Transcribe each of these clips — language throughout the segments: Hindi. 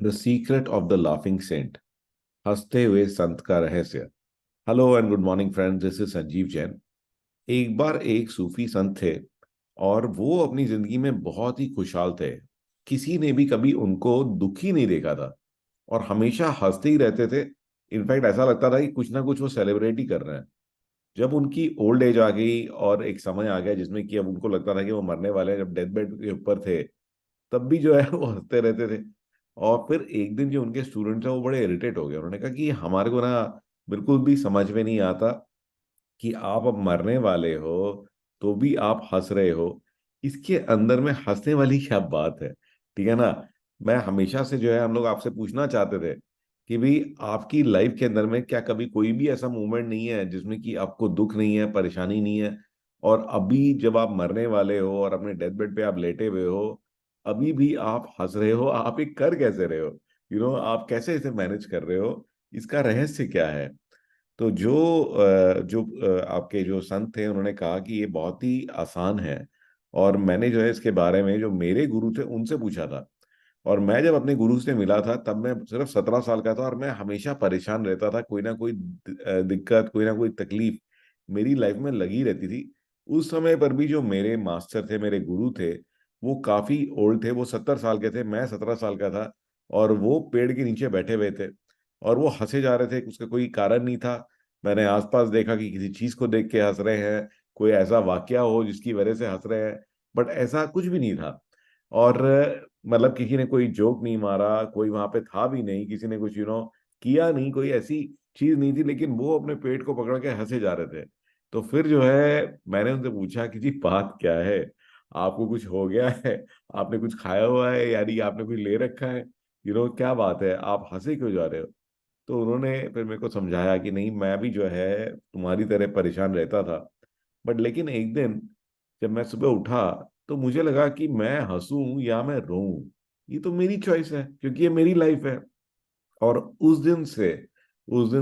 The secret of the laughing saint, हंसते हुए संत का रहस्य। Hello and good morning friends, this is Sanjeev Jain. एक बार एक सूफी संत थे और वो अपनी जिंदगी में बहुत ही खुशहाल थे। किसी ने भी कभी उनको दुखी नहीं देखा था और हमेशा हंसते ही रहते थे। इनफैक्ट ऐसा लगता था कि कुछ ना कुछ वो सेलिब्रेट ही कर रहे हैं। जब उनकी ओल्ड एज आ गई और एक समय आ गया जिसमें कि अब उनको लगता था कि वो मरने वाले हैं, जब डेथ बेड के ऊपर थे, तब भी जो है वो हंसते रहते थे। और फिर एक दिन जो उनके स्टूडेंट्स हैं वो बड़े इरिटेट हो गए। उन्होंने कहा कि हमारे को ना बिल्कुल भी समझ में नहीं आता कि आप अब मरने वाले हो तो भी आप हंस रहे हो। इसके अंदर में हंसने वाली क्या बात है? ठीक है ना। मैं हमेशा से जो है हम लोग आपसे पूछना चाहते थे कि भाई आपकी लाइफ के अंदर में क्या कभी कोई भी ऐसा मोमेंट नहीं है जिसमें कि आपको दुख नहीं है, परेशानी नहीं है, और अभी जब आप मरने वाले हो और अपने डेथ बेड पे आप लेटे हुए हो, अभी भी आप हंस रहे हो? आप ये कर कैसे रहे हो? आप कैसे इसे मैनेज कर रहे हो? इसका रहस्य क्या है? तो आपके जो संत थे उन्होंने कहा कि ये बहुत ही आसान है। और मैंने जो है इसके बारे में जो मेरे गुरु थे उनसे पूछा था। और मैं जब अपने गुरु से मिला था तब मैं सिर्फ 17 साल का था और मैं हमेशा परेशान रहता था। कोई ना कोई दिक्कत, कोई ना कोई तकलीफ मेरी लाइफ में लगी रहती थी। उस समय पर भी जो मेरे मास्टर थे, मेरे गुरु थे, वो काफी ओल्ड थे। वो 70 साल के थे, मैं 17 साल का था। और वो पेड़ के नीचे बैठे हुए थे और वो हंसे जा रहे थे। उसका कोई कारण नहीं था। मैंने आसपास देखा कि किसी चीज को देख के हंस रहे हैं, कोई ऐसा वाकया हो जिसकी वजह से हंस रहे हैं, बट ऐसा कुछ भी नहीं था। और मतलब किसी ने कोई जोक नहीं मारा, कोई वहां पे था भी नहीं, किसी ने कुछ किया नहीं, कोई ऐसी चीज नहीं थी, लेकिन वो अपने पेट को पकड़ के हंसे जा रहे थे। तो फिर जो है मैंने उनसे पूछा कि जी बात क्या है? आपको कुछ हो गया है? आपने कुछ खाया हुआ है, यानी आपने कुछ ले रखा है? क्या बात है, आप हंसे क्यों जा रहे हो? तो उन्होंने फिर मेरे को समझाया कि नहीं, मैं भी जो है तुम्हारी तरह परेशान रहता था, बट लेकिन एक दिन जब मैं सुबह उठा तो मुझे लगा कि मैं हंसूं या मैं रोऊं, ये तो मेरी चॉइस है क्योंकि ये मेरी लाइफ है। और उस दिन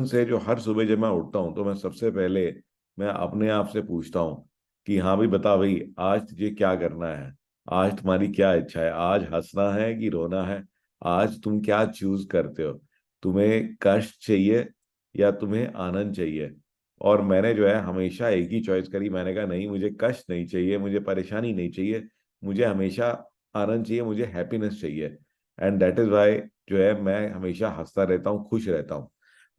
से जो हर सुबह जब मैं उठता हूँ तो मैं सबसे पहले मैं अपने आप से पूछता हूँ कि हाँ भाई, बता भाई, आज तुझे क्या करना है? आज तुम्हारी क्या इच्छा है? आज हंसना है कि रोना है? आज तुम क्या चूज करते हो? तुम्हें कष्ट चाहिए या तुम्हें आनंद चाहिए? और मैंने जो है हमेशा एक ही चॉइस करी। मैंने कहा नहीं, मुझे कष्ट नहीं चाहिए, मुझे परेशानी नहीं चाहिए, मुझे हमेशा आनंद चाहिए, मुझे हैप्पीनेस चाहिए। एंड दैट इज वाई जो है मैं हमेशा हंसता रहता हूँ, खुश रहता हूँ।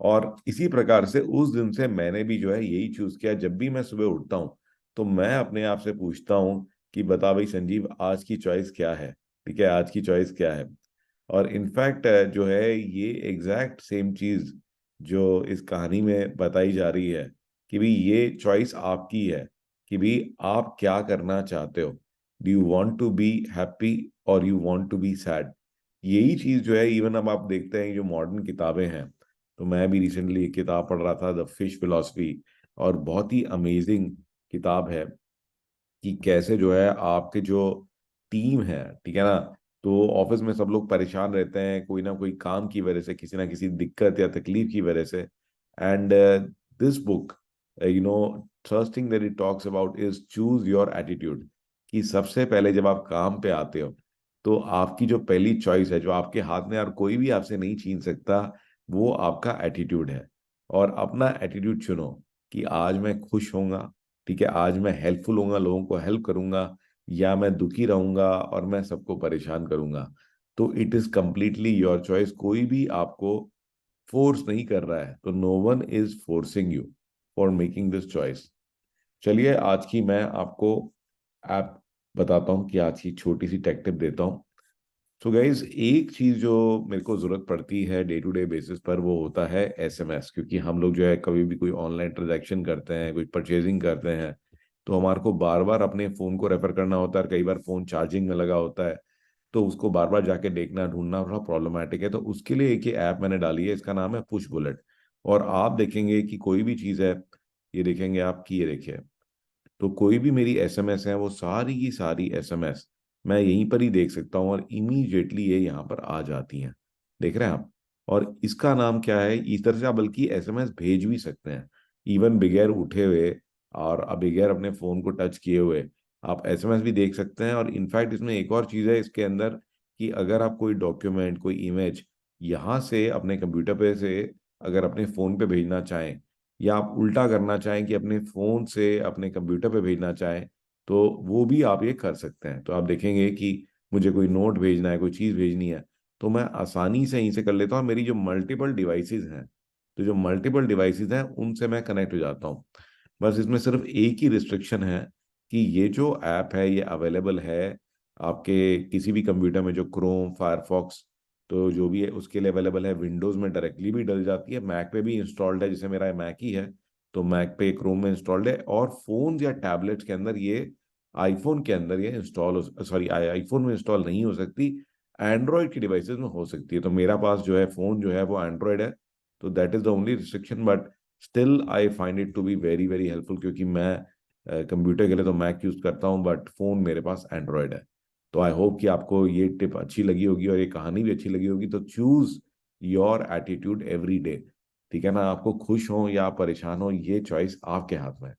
और इसी प्रकार से उस दिन से मैंने भी जो है यही चूज किया। जब भी मैं सुबह उठता हूँ तो मैं अपने आप से पूछता हूँ कि बता भाई संजीव, आज की चॉइस क्या है? ठीक है, आज की चॉइस क्या है? और इनफैक्ट जो है ये एग्जैक्ट सेम चीज जो इस कहानी में बताई जा रही है कि भाई ये चॉइस आपकी है कि भाई आप क्या करना चाहते हो। Do you want to be happy और you want to be sad? यही चीज जो है, इवन अब आप देखते हैं जो मॉडर्न किताबें हैं, तो मैं भी रिसेंटली एक किताब पढ़ रहा था, द फिश फिलॉसफी। और बहुत ही अमेजिंग किताब है कि कैसे जो है आपके जो टीम है, ठीक है ना, तो ऑफिस में सब लोग परेशान रहते हैं कोई ना कोई काम की वजह से, किसी ना किसी दिक्कत या तकलीफ की वजह से। And this book, first thing that it talks about is choose your attitude. कि सबसे पहले जब आप काम पे आते हो तो आपकी जो पहली चॉइस है, जो आपके हाथ में और कोई भी आपसे नहीं छीन सकता, वो आपका एटीट्यूड है। और अपना एटीट्यूड चुनो कि आज मैं खुश होऊंगा, ठीक है, आज मैं हेल्पफुल होऊंगा, लोगों को हेल्प करूंगा, या मैं दुखी रहूंगा और मैं सबको परेशान करूंगा। तो it is completely your choice. कोई भी आपको फोर्स नहीं कर रहा है, तो no one is forcing you for making this choice. चलिए आज की मैं आपको ऐप बताता हूँ कि आज की छोटी सी टेक टिप देता हूँ। तो गाइज, एक चीज जो मेरे को जरूरत पड़ती है डे टू डे बेसिस पर, वो होता है एसएमएस। क्योंकि हम लोग जो है कभी भी कोई ऑनलाइन ट्रांजैक्शन करते हैं, कोई परचेजिंग करते हैं, तो हमारे को बार बार अपने फोन को रेफर करना होता है। कई बार फोन चार्जिंग में लगा होता है, तो उसको बार बार जाके देखना, ढूंढना थोड़ा प्रॉब्लमेटिक है। तो उसके लिए एक ही ऐप मैंने डाली है, इसका नाम है पुश बुलेट। और आप देखेंगे कि कोई भी चीज़ है, ये देखेंगे आप कि ये देखिए, तो कोई भी मेरी एसएमएस है, वो सारी की सारी एसएमएस मैं यहीं पर ही देख सकता हूँ और इमीडिएटली ये यहाँ पर आ जाती हैं। देख रहे हैं आप? और इसका नाम क्या है? इस तरह से आप बल्कि एसएमएस भेज भी सकते हैं, इवन बगैर उठे हुए और अब बगैर अपने फोन को टच किए हुए आप एसएमएस भी देख सकते हैं। और इनफैक्ट इसमें एक और चीज़ है इसके अंदर कि अगर आप कोई डॉक्यूमेंट, कोई इमेज यहाँ से अपने कंप्यूटर पे से अगर अपने फ़ोन पे भेजना चाहें, या आप उल्टा करना चाहें कि अपने फ़ोन से अपने कंप्यूटर पे भेजना चाहें, तो वो भी आप ये कर सकते हैं। तो आप देखेंगे कि मुझे कोई नोट भेजना है, कोई चीज़ भेजनी है, तो मैं आसानी से यहीं से कर लेता हूँ। मेरी जो मल्टीपल डिवाइसेस हैं, तो जो मल्टीपल डिवाइसेस हैं उनसे मैं कनेक्ट हो जाता हूँ। बस इसमें सिर्फ एक ही रिस्ट्रिक्शन है कि ये जो ऐप है ये अवेलेबल है आपके किसी भी कंप्यूटर में, जो क्रोम, फायरफॉक्स, तो जो भी है उसके लिए अवेलेबल है। विंडोज़ में डायरेक्टली भी डल जाती है, मैक पे भी इंस्टॉल्ड है, जैसे मेरा मैक ही है तो मैक पे क्रोम में इंस्टॉल्ड है, और फोन या टैबलेट्स के अंदर ये, आईफोन के अंदर ये इंस्टॉल हो, सॉरी आईफोन में इंस्टॉल नहीं हो सकती, एंड्रॉयड की डिवाइसेस में हो सकती है। तो मेरा पास जो है फोन जो है वो एंड्रॉयड है, तो that is the only restriction, but still I find it to be very very helpful, क्योंकि मैं कंप्यूटर के लिए तो मैक यूज करता हूँ, बट फोन मेरे पास एंड्रॉयड है। तो आई होप कि आपको ये टिप अच्छी लगी होगी और ये कहानी भी अच्छी लगी होगी। तो choose your attitude every day, ठीक है ना? आपको खुश हो या आप परेशान हो, ये चॉइस आपके हाथ में है।